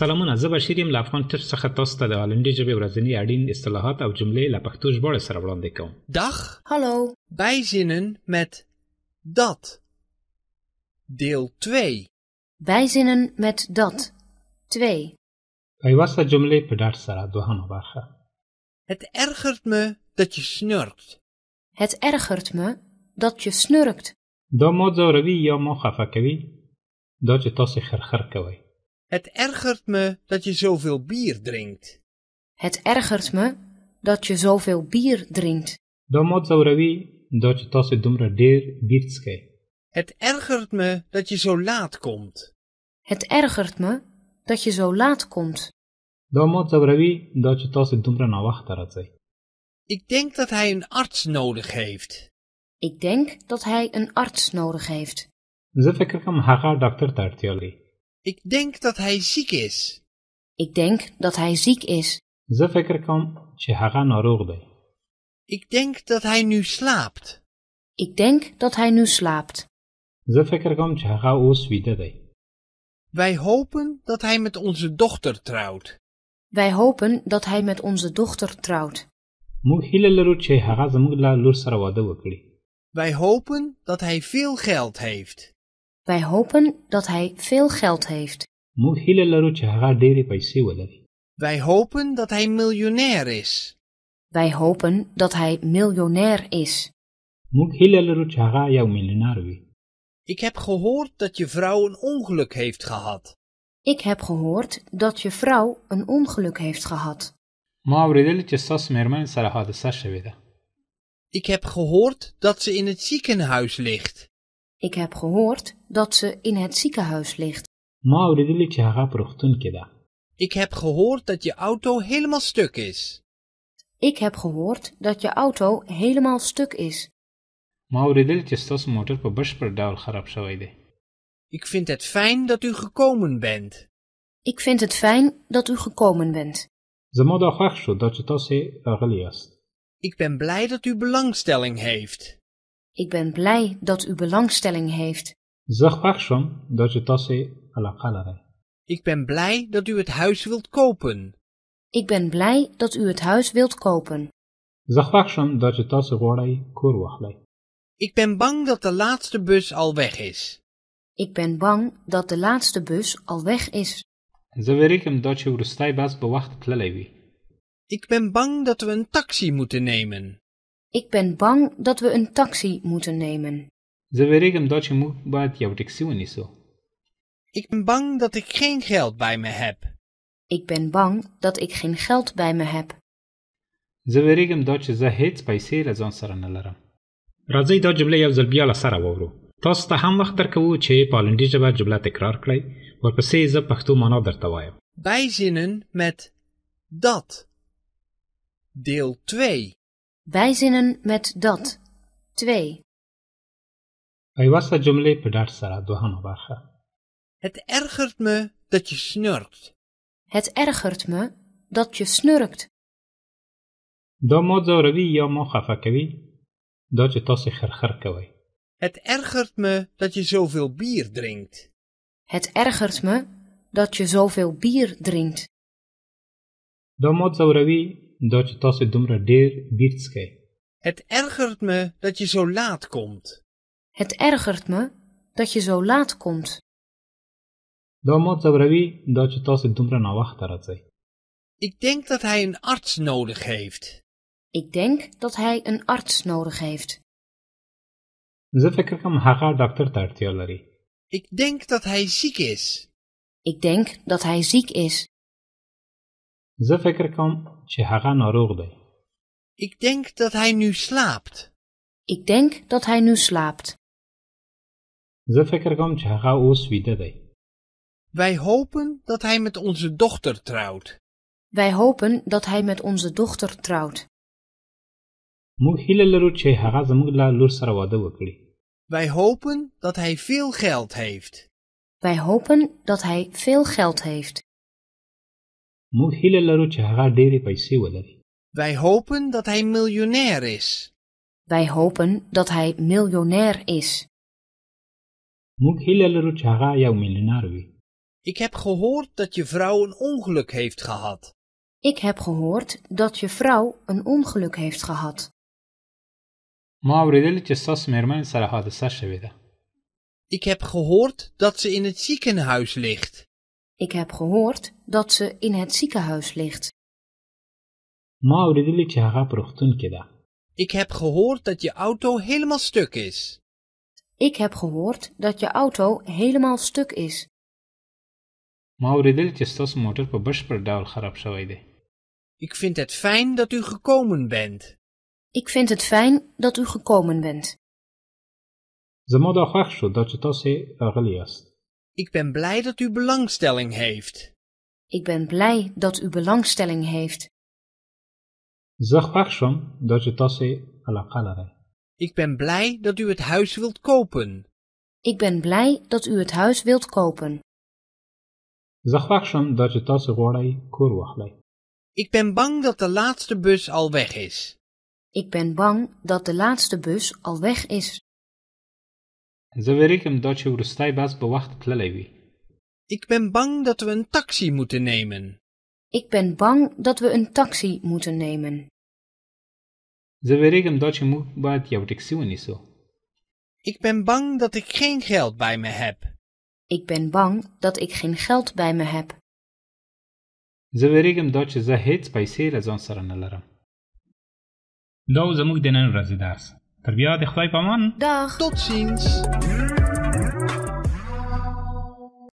سلامونه، زه بشیر یم له افغان ټچ څخه تاسو ته د هالندي ژبې ورځني اړین اصطلاحات او جملې له پښتو ژباړې سره وړاندې کوم. Dag, Hallo, bijzinnen met dat. Deel 2. bijzinnen met dat. 2. پیوسته جملې په ډاډ سره دوهمه برخه. Het ergert me dat je snurkt. Het ergert me dat je snurkt. دا ما ځوروي یا ما خفه کوي، دا چې تاسو خرخر کوئ. Het ergert me dat je zoveel bier drinkt. Het ergert me dat je zoveel bier drinkt. دا ما ځوروي، دا چې تاسو دومره ډیر بیر څښئ. Het ergert me dat je zo laat komt. Het ergert me dat je zo laat komt. دا ما ځوروي، دا چې تاسو دومره ناوخته راځئ. Ik denk dat hij een arts nodig heeft. Ik denk dat hij een arts nodig heeft. زه فکر کوم هغه ډاکټر ته اړتیا لري. Ik denk dat hij ziek is. Ik denk dat hij ziek is. زه فکر کوم چې هغه ناروغ دی. Ik denk dat hij nu slaapt. Ik denk dat hij nu slaapt. زه فکر کوم چې هغه اوس ویده دی. Wij hopen dat hij met onze dochter trouwt. Wij hopen dat hij met onze dochter trouwt. موږ هیله لرو چې هغه زموږ له لور سره واده وکړي. Wij hopen dat hij veel geld heeft. Wij hopen dat hij veel geld heeft. موږ هیله لرو چې هغه ډېرې پیسې ولري. Wij hopen dat hij miljonair is. Wij hopen dat hij miljonair is. موږ هیله لرو چې هغه یو میلیونر وي. Ik heb gehoord dat je vrouw een ongeluk heeft gehad. Ik heb gehoord dat je vrouw een ongeluk heeft gehad. ما اورېدل چې ستاسو مېرمن سره حادثه شوې ده. Ik heb gehoord dat ze in het ziekenhuis ligt. Ik heb gehoord dat ze in het ziekenhuis ligt. ما اورېدل چې هغه په روغتون کې ده. Ik heb gehoord dat je auto helemaal stuk is. Ik heb gehoord dat je auto helemaal stuk is. ما اورېدل چې ستاسو موټر په بشپړ ډول خراب شوی دی. Ik vind het fijn dat u gekomen bent. Ik vind het fijn dat u gekomen bent. زما دا خوښ شو دا چې تاسو راغلي یاست. Ik ben blij dat u belangstelling heeft. Ik ben blij dat u belangstelling heeft. زه خوښ شوم دا چې تاسو علاقه لرئ. Ik ben blij dat u het huis wilt kopen. Ik ben blij dat u het huis wilt kopen. زه خوښ شوم دا چې تاسو غواړئ کور واخلئ. Ik ben bang dat de laatste bus al weg is. Ik ben bang dat de laatste bus al weg is. زه ویریږم دا چې وروستی بس په وخت تللی وي. Ik ben bang dat we een taxi moeten nemen. Ik ben bang dat we een taxi moeten nemen. زه ویریږم دا چې موږ باید یو ټکسي ونیسو. Ik ben bang dat ik geen geld bij me heb. Ik ben bang dat ik geen geld bij me heb. زه ویریږم دا چې زه هیڅ پیسې له ځان سره نه لرم. راځئ دا جمله یو ځل بیا له سره واورو. تاسو ته هم وخت درکوو چې په هالندي ژبه جمله تکرار کړئ. ورپسې زه پښتو معنا درته وایم. Bijzinnen met dat. Deel 2. Bijzinnen met dat. 2. پیوسته جملې په ډاډ سره دوهمه برخه. Het ergert me dat je snurkt. Het ergert me dat je snurkt. دا ما ځوروي یا ما خفه کوي، دا چې تاسو خرخر کوئ. Het ergert me dat je zoveel bier drinkt. Het ergert me dat je zoveel bier drinkt. دا ما ځوروي، دا چې تاسو دومره ډیر بیر څښئ. Het ergert me dat je zo laat komt. Het ergert me dat je zo laat komt. دا ما ځوروي، دا چې تاسو دومره ناوخته راځئ. Ik denk dat hij een arts nodig heeft. Ik denk dat hij een arts nodig heeft. زه فکر کوم هغه ډاکټر ته اړتیا لري. Ik denk dat hij ziek is. Ik denk dat hij ziek is. زه فکر کوم چې هغه ناروغ دی. Ik denk dat hij nu slaapt. Ik denk dat hij nu slaapt. زه فکر کوم چې هغه اوس ویده دی. Wij hopen dat hij met onze dochter trouwt. Wij hopen dat hij met onze dochter trouwt. موږ هیله لرو چې هغه زموږ له لور سره واده وکړي. Wij hopen dat hij veel geld heeft. Wij hopen dat hij veel geld heeft. موږ هیله لرو چې هغه ډېرې پیسې ولري. Wij hopen dat hij miljonair is. Wij hopen dat hij miljonair is. موږ هیله لرو چې هغه یو میلیونر وي. Ik heb gehoord dat je vrouw een ongeluk heeft gehad. Ik heb gehoord dat je vrouw een ongeluk heeft gehad. ما اورېدلي چې ستاسو مېرمن سره حادثه شوې ده. Ik heb gehoord dat ze in het ziekenhuis ligt. Ik heb gehoord dat ze in het ziekenhuis ligt. ما اورېدلي چې هغه په روغتون کې ده. Ik heb gehoord dat je auto helemaal stuk is. Ik heb gehoord dat je auto helemaal stuk is. ما اورېدلي چې ستاسو موټر په بشپړ ډول خراب شوی دی. Ik vind het fijn dat u gekomen bent. Ik vind het fijn dat u gekomen bent. زما دا خوښ شو دا چې تاسو راغلي یاست. Ik ben blij dat u belangstelling heeft. Ik ben blij dat u belangstelling heeft. زه خوښ شوم دا چې تاسو علاقه لرئ. Ik ben blij dat u het huis wilt kopen. Ik ben blij dat u het huis wilt kopen. زه خوښ شوم دا چې تاسو غواړئ کور واخلئ. Ik ben bang dat de laatste bus al weg is. Ik ben bang dat de laatste bus al weg is. زه ویریږم دا چې وروستی بس په وخت تللی وي. Ik ben bang dat we een taxi moeten nemen. Ik ben bang dat we een taxi moeten nemen. زه ویریږم دا چې موږ باید یو ټکسي ونیسو. Ik ben bang dat ik geen geld bij me heb. Ik ben bang dat ik geen geld bij me heb. زه ویریږم دا چې زه هیڅ پیسې له ځان سره نه لرم. دا و زموږ د نن ورځې درس. تر بیا د خدای په امان. Dag. Tot ziens.